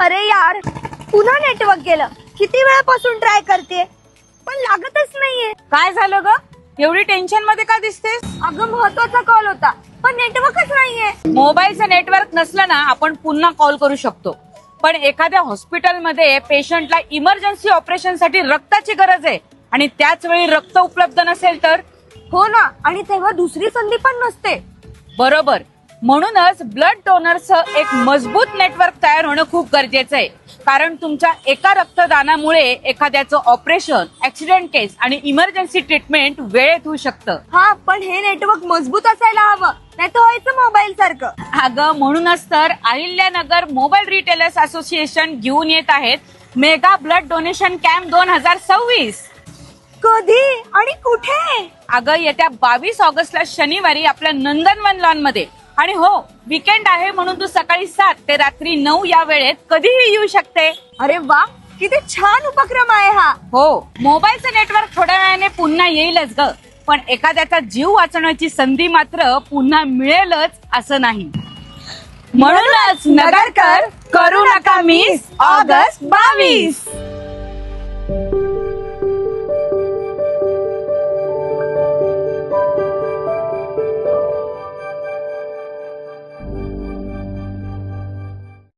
अरे यार, पुन्हा नेटवर्क गेलं. किती वेळापासून ट्राय करते पण लागतच नाहीये. काय झालं ग? एवढी टेन्शन मध्ये का दिसतेस? अगं महत्वाचा कॉल होता पण नेटवर्कच नाहीये. मोबाईलचं नेटवर्क नसलं ना आपण पुन्हा कॉल करू शकतो, पण एखाद्या हॉस्पिटलमध्ये पेशंटला इमर्जन्सी ऑपरेशन साठी रक्ताची गरज आहे आणि त्याच वेळी रक्त उपलब्ध नसेल तर? हो ना, आणि तेव्हा दुसरी संधी पण नसते. बरोबर. म्हणूनच ब्लड डोनरचं एक मजबूत नेटवर्क तयार होणं खूप गरजेचं आहे, कारण तुमच्या एका रक्तदानामुळे एखाद्याचं ऑपरेशन, ऍक्सिडेंट केस आणि इमर्जन्सी ट्रीटमेंट वेळेत होऊ शकतं. हा, पण हे नेटवर्क मजबूत असायला हवं, नाही तर व्हायचं मोबाईल सारखं. अगं म्हणूनच तर अहिल्यानगर मोबाईल रिटेलर्स असोसिएशन घेऊन येत आहेत मेगा ब्लड डोनेशन कॅम्प 2026. कधी आणि कुठे? अगं येत्या 22 ऑगस्टला शनिवारी आपल्या नंदनवन लॉन मध्ये. आणि हो, वीकेंड आहे म्हणून तू सकाळी 7 ते रात्री 9 या वेळेत कधीही येऊ शकते. अरे वा, किती छान उपक्रम आहे हा. हो, मोबाईलचं नेटवर्क थोड्या वेळाने पुन्हा येईलच ग, पण एखाद्याचा जीव वाचवण्याची संधी मात्र पुन्हा मिळेलच असं नाही. म्हणूनच नगरकर, करू नका मिस ऑगस्ट 22.